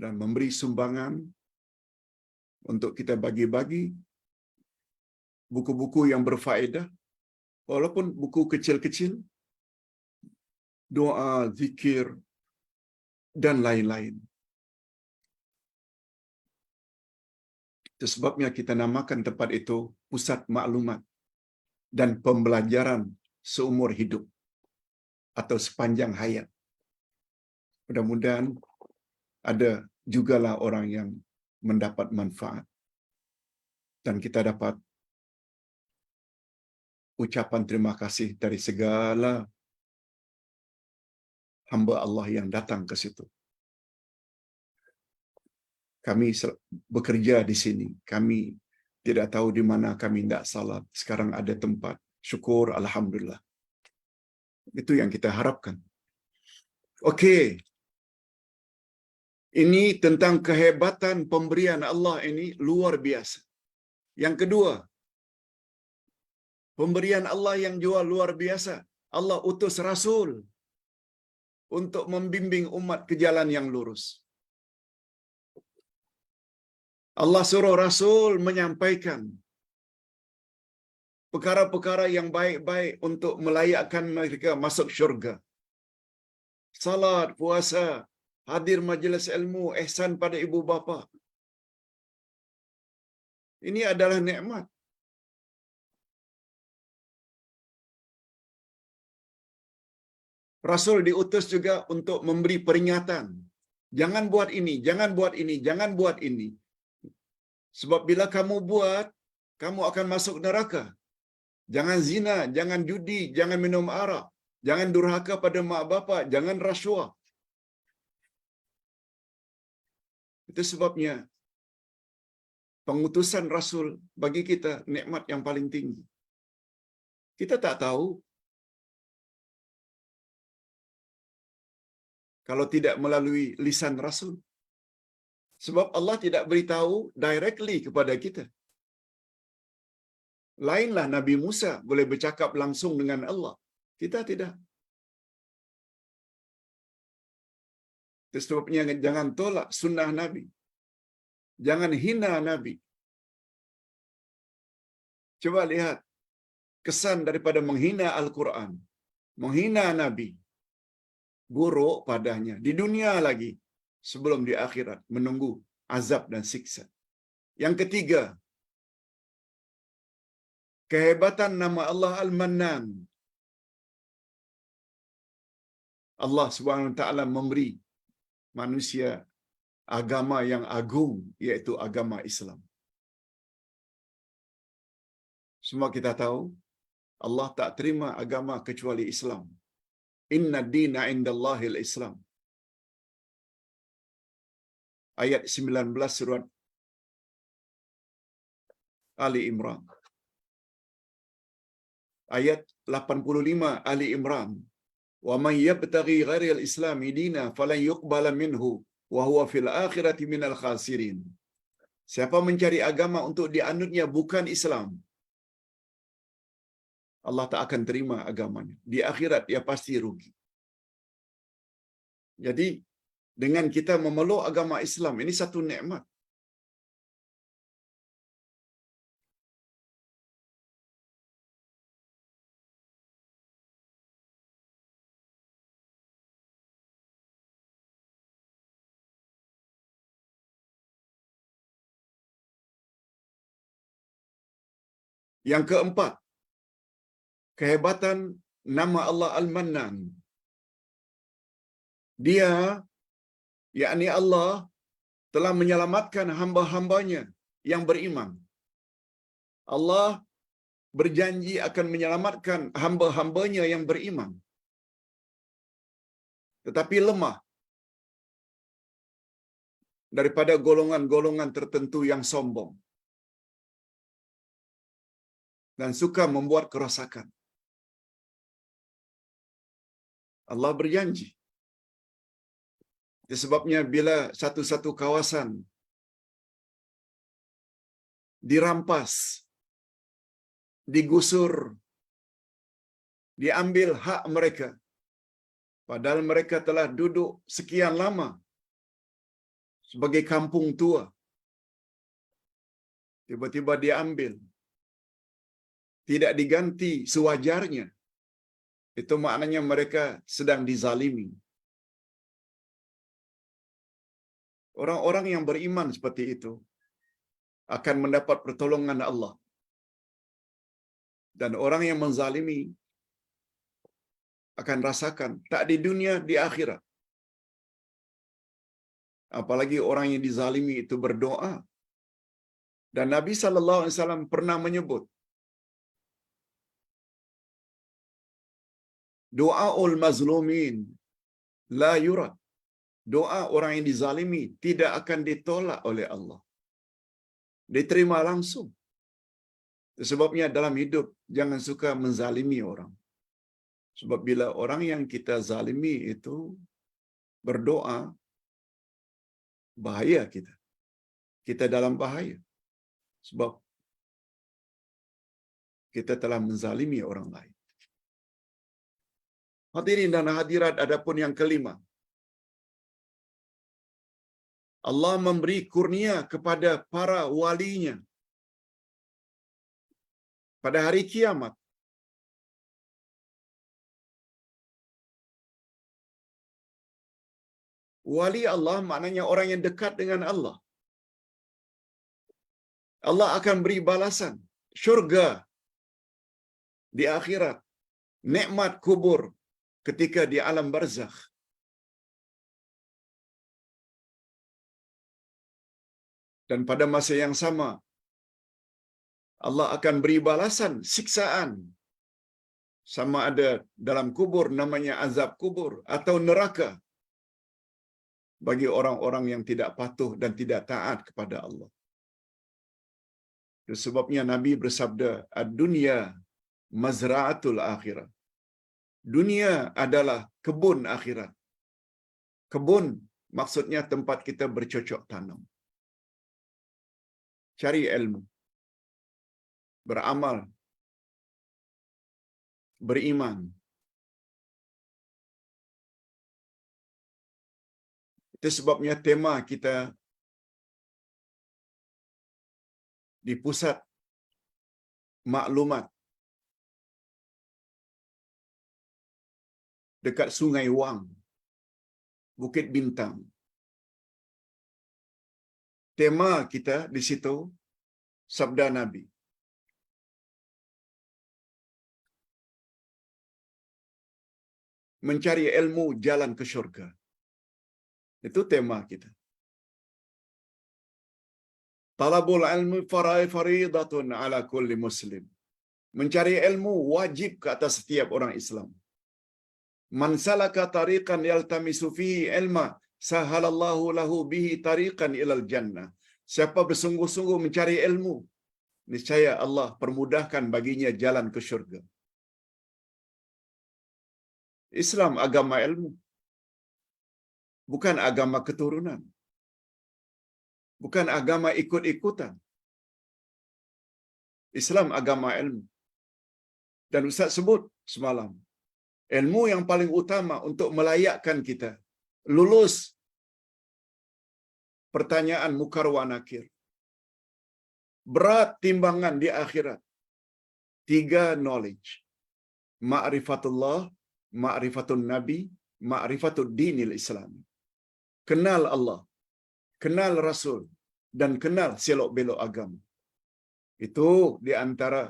dan memberi sumbangan untuk kita bagi-bagi buku-buku yang berfaedah, walaupun buku kecil-kecil, doa, zikir, dan lain-lain. Itu sebabnya kita namakan tempat itu Pusat Maklumat dan Pembelajaran Seumur Hidup atau sepanjang hayat. Mudah-mudahan ada jugalah orang yang mendapat manfaat. Dan kita dapat ucapan terima kasih dari segala hamba Allah yang datang ke situ. Kami bekerja di sini. Kami tidak tahu di mana kami tidak salat. Sekarang ada tempat. Syukur, alhamdulillah. Itu yang kita harapkan. Okey. Ini tentang kehebatan pemberian Allah ini luar biasa. Yang kedua, pemberian Allah yang juga luar biasa. Allah utus Rasul untuk membimbing umat ke jalan yang lurus. Allah suruh Rasul menyampaikan perkara-perkara yang baik-baik untuk melayakkan mereka masuk syurga. Salat, puasa, hadir majlis ilmu, ihsan pada ibu bapa. Ini adalah nikmat. Rasul diutus juga untuk memberi peringatan. Jangan buat ini, jangan buat ini, jangan buat ini. Sebab bila kamu buat, kamu akan masuk neraka. jangan zina, jangan judi, jangan minum arak, jangan durhaka pada mak bapak, jangan rasuah. Itu sebabnya pengutusan Rasul bagi kita nikmat yang paling tinggi. Kita tak tahu kalau tidak melalui lisan Rasul. Sebab Allah tidak beritahu directly kepada kita. Lainlah Nabi Musa boleh bercakap langsung dengan Allah. Kita tidak. Itu sebabnya jangan tolak sunnah Nabi. Jangan hina Nabi. Coba lihat kesan daripada menghina Al-Quran, menghina Nabi. Buruk padanya di dunia lagi sebelum di akhirat menunggu azab dan siksa. Yang ketiga, kehebatan nama Allah Al-Mannan. Allah Subhanahu wa taala memberi manusia agama yang agung, yaitu agama Islam. Semua kita tahu Allah tak terima agama kecuali Islam. Inna dina indallahil Islam. Ayat 19 surat Ali Imran. Ayat 85 Ali Imran. Wa man yabtaghi ghairil islami dina falan yuqbala minhu wa huwa fil akhirati minal khasirin. Siapa mencari agama untuk dianutnya bukan Islam, Allah tak akan terima agamanya. Di akhirat dia pasti rugi. Jadi dengan kita memeluk agama Islam, ini satu nikmat. Yang keempat, kehebatan nama Allah Al-Mannan. Dia, yakni Allah, telah menyelamatkan hamba-hambanya yang beriman. Allah berjanji akan menyelamatkan hamba-hambanya yang beriman. Tetapi lemah daripada golongan-golongan tertentu yang sombong dan suka membuat kerosakan. Allah berjanji. Itu sebabnya bila satu-satu kawasan dirampas, digusur, diambil hak mereka, padahal mereka telah duduk sekian lama sebagai kampung tua, tiba-tiba diambil, tidak diganti sewajarnya, itu maknanya mereka sedang dizalimi. Orang-orang yang beriman seperti itu akan mendapat pertolongan Allah. Dan orang yang menzalimi akan rasakan, tak di dunia, di akhirat. Apalagi orang yang dizalimi itu berdoa. Dan Nabi SAW pernah menyebut, doaul mazlumin la yurad. Doa orang yang dizalimi tidak akan ditolak oleh Allah. Diterima langsung. Sebabnya dalam hidup jangan suka menzalimi orang. Sebab bila orang yang kita zalimi itu berdoa, bahaya kita. Kita dalam bahaya. Sebab kita telah menzalimi orang lain. Hadirin dan hadirat, adapun yang kelima, Allah memberi kurnia kepada para walinya pada hari kiamat. Wali Allah maknanya orang yang dekat dengan Allah. Allah akan beri balasan syurga di akhirat, nikmat kubur ketika di alam barzakh. Dan pada masa yang sama Allah akan beri balasan siksaan. Sama ada dalam kubur namanya azab kubur atau neraka bagi orang-orang yang tidak patuh dan tidak taat kepada Allah. Itu sebabnya Nabi bersabda, "Ad-dunya mazra'atul akhirah." Dunia adalah kebun akhirat. Kebun maksudnya tempat kita bercocok tanam. Cari ilmu, beramal, beriman. Itu sebabnya tema kita di pusat maklumat dekat Sungai Wang, Bukit Bintang. Tema kita di situ sabda Nabi. Mencari ilmu jalan ke syurga. Itu tema kita. Talabul ilmi faridatun ala kulli muslim. Mencari ilmu wajib ke atas setiap orang Islam. Man salaka tariqan yaltamisu fihi ilma, sahalallahu lahu bihi tariqan ilal jannah. Siapa bersungguh-sungguh mencari ilmu, niscaya Allah permudahkan baginya jalan ke syurga. Islam agama ilmu. Bukan agama keturunan. Bukan agama ikut-ikutan. Islam agama ilmu. Dan Ustaz sebut semalam, ilmu yang paling utama untuk melayakkan kita lulus pertanyaan mukar wa nakir. Berat timbangan di akhirat. 3 knowledge. Ma'rifatullah, ma'rifatun nabi, ma'rifatud dinil Islam. Kenal Allah, kenal Rasul, dan kenal selok-belok agama. Itu di antara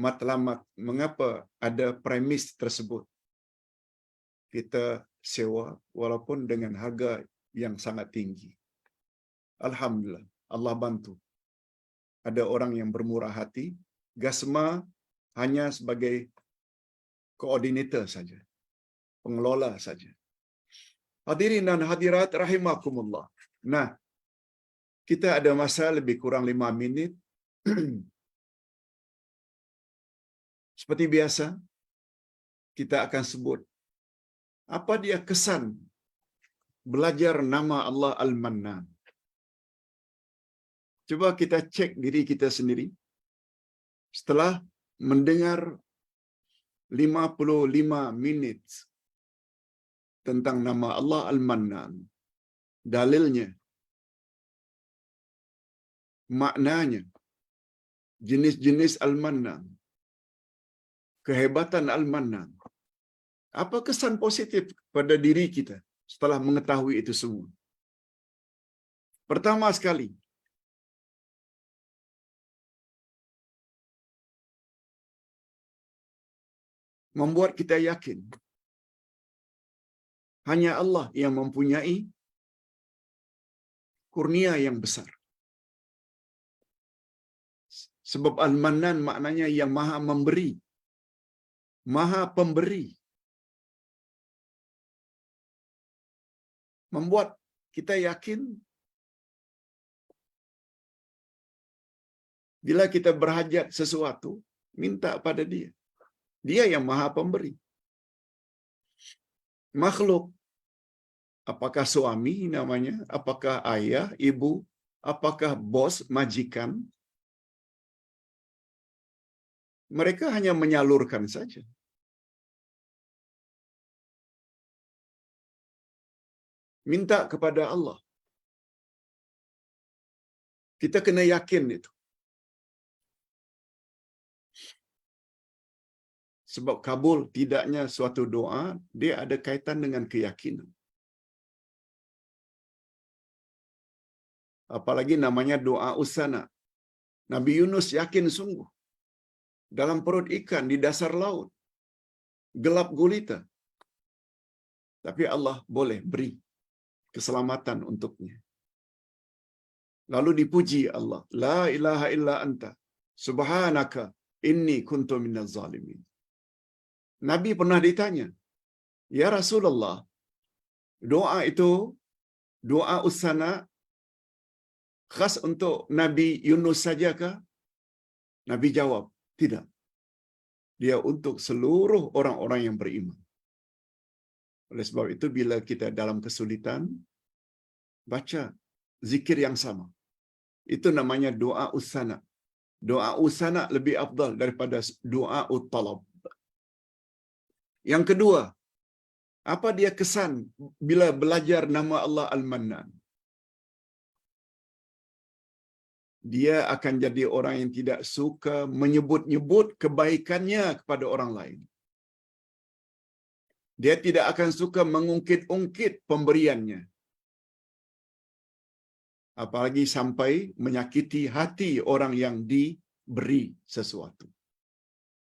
matlamat mengapa ada premis tersebut. Kita sewa walaupun dengan harga yang sangat tinggi. Alhamdulillah, Allah bantu. Ada orang yang bermurah hati, Gasma hanya sebagai koordinator saja, pengelola saja. Hadirin dan hadirat rahimakumullah. Nah, kita ada masa lebih kurang 5 minit. Seperti biasa, kita akan sebut apa dia kesan belajar nama Allah Al-Mannan. Coba kita cek diri kita sendiri. Setelah mendengar 55 minit tentang nama Allah Al-Mannan, dalilnya, maknanya, jenis-jenis Al-Mannan, kehebatan Al-Mannan. Apa kesan positif pada diri kita setelah mengetahui itu semua? Pertama sekali, membuat kita yakin hanya Allah yang mempunyai kurnia yang besar. Sebab Al-Mannan maknanya yang maha memberi, maha pemberi. Membuat kita yakin bila kita berhajat sesuatu, minta pada Dia. Dia yang maha pemberi. Makhluk, apakah suami namanya, apakah ayah, ibu, apakah bos, majikan, mereka hanya menyalurkan saja. Minta kepada Allah. Kita kena yakin itu. Sebab kabul tidaknya suatu doa, dia ada kaitan dengan keyakinan. Apalagi namanya doa usana. Nabi Yunus yakin sungguh. Dalam perut ikan, di dasar laut. Gelap gulita. Tapi Allah boleh beri keselamatan untuknya. Lalu dipuji Allah. La ilaha illa anta. Subhanaka inni kuntu minaz zalimin. Nabi pernah ditanya, "Ya Rasulullah, doa itu doa usana khas untuk Nabi Yunus sajakah?" Nabi jawab, "Tidak. Dia untuk seluruh orang-orang yang beriman." Oleh sebab itu bila kita dalam kesulitan, baca zikir yang sama. Itu namanya doa usana. Doa usana lebih afdal daripada doa talab. Yang kedua, apa dia kesan bila belajar nama Allah Al-Mannan? Dia akan jadi orang yang tidak suka menyebut-nyebut kebaikannya kepada orang lain. Dia tidak akan suka mengungkit-ungkit pemberiannya. Apalagi sampai menyakiti hati orang yang diberi sesuatu.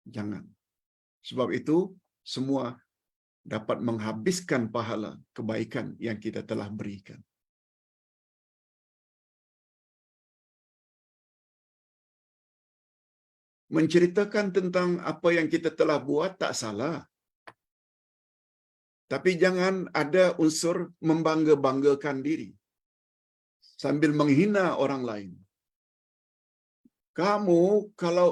Jangan. Sebab itu semua dapat menghabiskan pahala kebaikan yang kita telah berikan. Menceritakan tentang apa yang kita telah buat tak salah. Tapi jangan ada unsur membangga-banggakan diri sambil menghina orang lain. Kamu kalau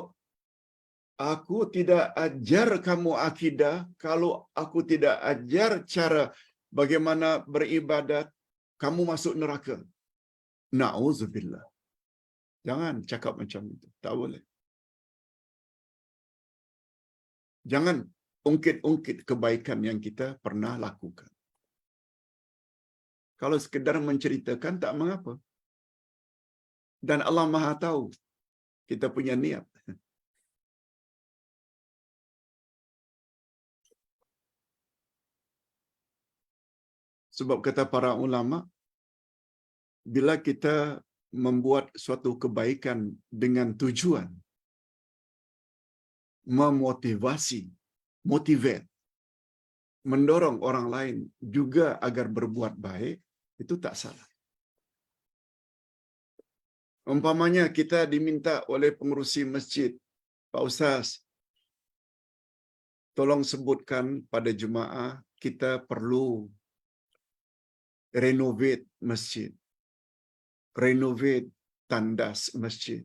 aku tidak ajar kamu akidah, kalau aku tidak ajar cara bagaimana beribadat, kamu masuk neraka. Na'udzubillah. Jangan cakap macam itu. Tak boleh. Jangan ungkit-ungkit kebaikan yang kita pernah lakukan. Kalau sekedar menceritakan tak mengapa. Dan Allah Maha tahu kita punya niat. Sebab kata para ulama, bila kita membuat suatu kebaikan dengan tujuan memotivasi, motivate, mendorong orang lain juga agar berbuat baik, itu tak salah. Umpamanya kita diminta oleh pengerusi masjid, "Pak Ustaz, tolong sebutkan pada jemaah kita perlu renovate masjid, renovate tandas masjid."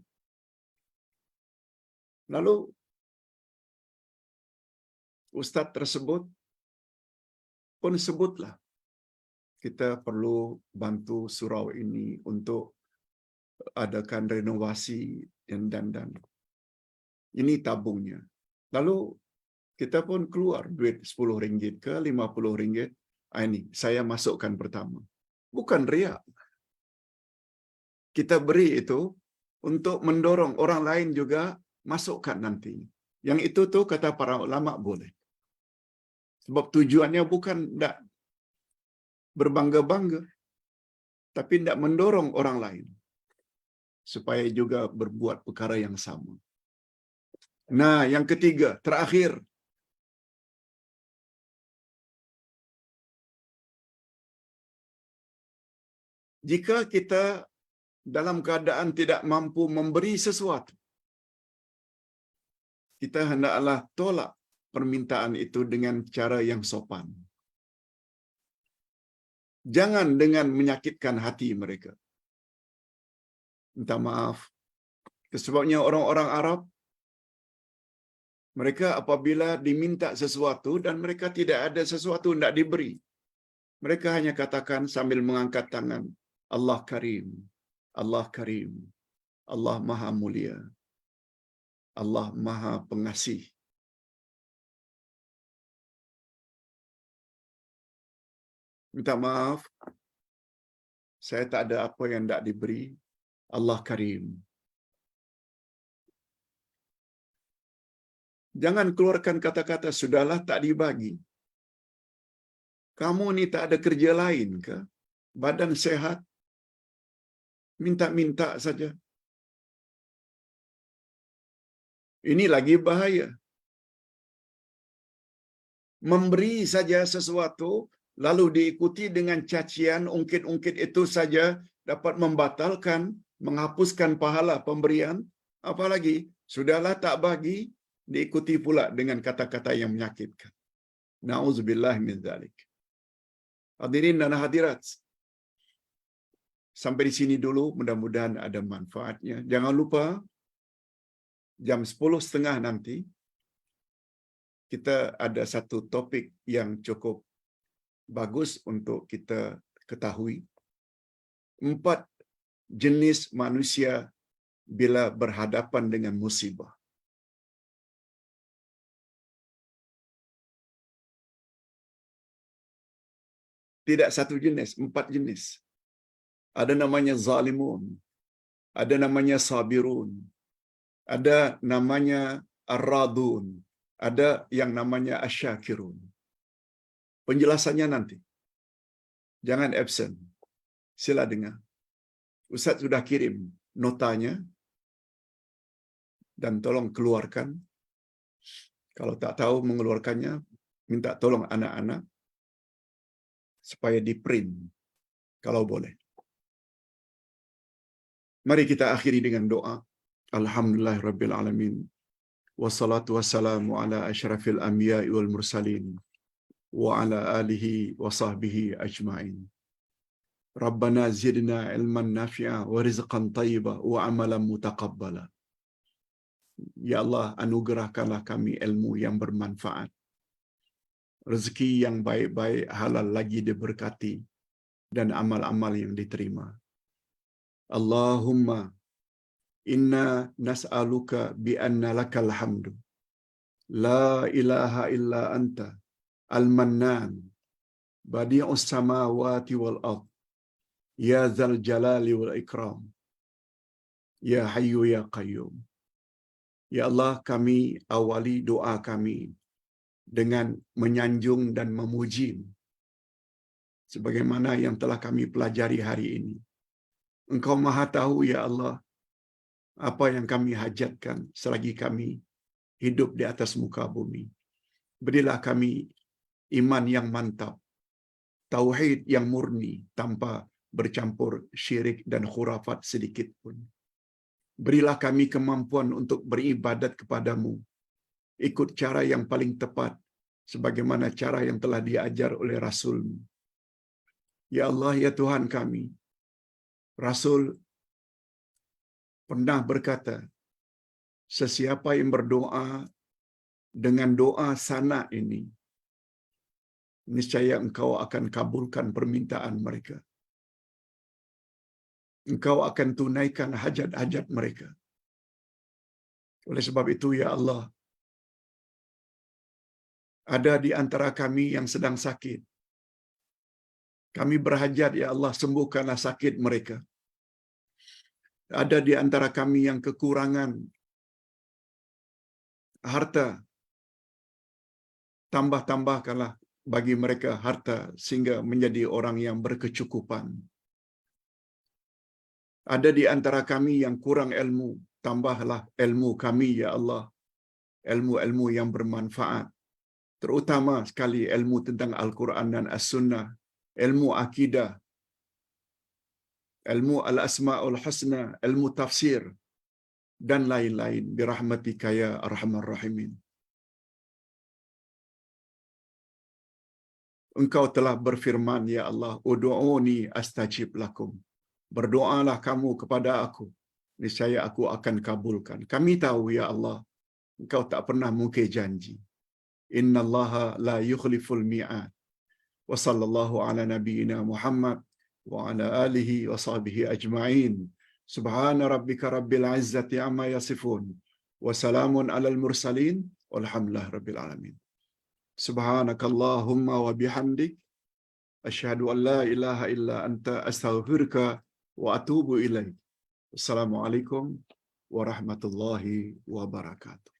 Lalu ustaz tersebut pun sebutlah, kita perlu bantu surau ini untuk adakan renovasi dan ini tabungnya. Lalu kita pun keluar duit RM10 ke RM50. Ini saya masukkan pertama. Bukan riak. Kita beri itu untuk mendorong orang lain juga masukkan nanti. Yang itu tuh kata para ulama boleh. Sebab tujuannya bukan tidak berbangga-bangga, tapi tidak mendorong orang lain supaya juga berbuat perkara yang sama. Nah, yang ketiga, terakhir, jika kita dalam keadaan tidak mampu memberi sesuatu, kita hendaklah tolak permintaan itu dengan cara yang sopan. Jangan dengan menyakitkan hati mereka. Minta maaf. Sebabnya orang-orang Arab, mereka apabila diminta sesuatu dan mereka tidak ada sesuatu, tidak diberi, mereka hanya katakan sambil mengangkat tangan, Allah Karim, Allah Karim, Allah Maha Mulia, Allah Maha Pengasih. Minta maaf, saya tak ada apa yang tidak diberi. Allah Karim. Jangan keluarkan kata-kata, sudahlah tak dibagi. Kamu ni tak ada kerja lain ke? Badan sehat, minta-minta saja. Ini lagi bahaya. Memberi saja sesuatu, lalu diikuti dengan cacian, ungkit-ungkit itu saja dapat membatalkan, menghapuskan pahala pemberian. Apalagi Sudahlah tak bagi, diikuti pula dengan kata-kata yang menyakitkan. Na'udzubillah min dzalik. Hadirin dan hadirat, sampai di sini dulu, mudah-mudahan ada manfaatnya. Jangan lupa, jam 10.30 nanti, kita ada satu topik yang cukup bagus untuk kita ketahui. 4 jenis manusia bila berhadapan dengan musibah. Tidak satu jenis, 4 jenis. Ada namanya zalimun, ada namanya sabirun, ada namanya ar-radun, ada yang namanya asyakirun. Penjelasannya nanti. Jangan absen. Sila dengar. Ustaz sudah kirim notanya dan tolong keluarkan. Kalau tak tahu mengeluarkannya, minta tolong anak-anak supaya di print kalau boleh. Mari kita akhiri dengan doa. Alhamdulillahirabbil alamin. Wassalatu wassalamu ala asyrafil anbiya'i wal mursalin wa ala alihi wa sahbihi ajma'in. Rabbana zidna ilman nafi'a wa rizqan thayyiba wa amalan mutaqabbala. Ya Allah, anugerahkanlah kami ilmu yang bermanfaat, rezeki yang baik-baik, halal lagi diberkati, dan amal-amal yang diterima. Allahumma inna nas'aluka bi anna lakal hamdu la ilaha illa anta al-mannan badi'us samawati wal ard ya dzal jalali wal ikram ya hayyu ya qayyum. Ya Allah, kami awali doa kami dengan menyanjung dan memuji sebagaimana yang telah kami pelajari hari ini. Engkau Maha tahu ya Allah apa yang kami hajatkan selagi kami hidup di atas muka bumi. Berilah kami iman yang mantap, tauhid yang murni tanpa bercampur syirik dan khurafat sedikit pun. Berilah kami kemampuan untuk beribadat kepadamu ikut cara yang paling tepat sebagaimana cara yang telah diajar oleh Rasul-Mu. Ya Allah, ya Tuhan kami, Rasul pernah berkata, sesiapa yang berdoa dengan doa sana ini, niscaya Engkau akan kabulkan permintaan mereka. Engkau akan tunaikan hajat-hajat mereka. Oleh sebab itu, ya Allah, ada di antara kami yang sedang sakit. Kami berhajat, ya Allah, sembuhkanlah sakit mereka. Ada di antara kami yang kekurangan harta, tambah-tambahkanlah bagi mereka harta sehingga menjadi orang yang berkecukupan. Ada di antara kami yang kurang ilmu, tambahlah ilmu kami, ya Allah. Ilmu-ilmu yang bermanfaat. Terutama sekali ilmu tentang Al-Quran dan As-Sunnah, ilmu akidah, ilmu al-asma'ul husna, ilmu tafsir, dan lain-lain. Birahmatika ya arhamar rahimin. Engkau telah berfirman, ya Allah, Udu'uni astajib lakum. Berdoalah kamu kepada aku, niscaya aku akan kabulkan. Kami tahu, ya Allah, Engkau tak pernah mungkir janji. Innallaha la yukhliful mi'ad. Wa sallallahu ala nabiyyina Muhammad wa ala alihi wa sahbihi ajma'in. Subhana rabbika rabbil izzati amma yasifun. Wa salamun alal mursalin. Walhamdulillah rabbil alamin. Subhanakallahumma wa bihamdik. Asyhadu an la ilaha illa anta astaghfiruka wa atubu ilaik. Assalamualaikum warahmatullahi wabarakatuh.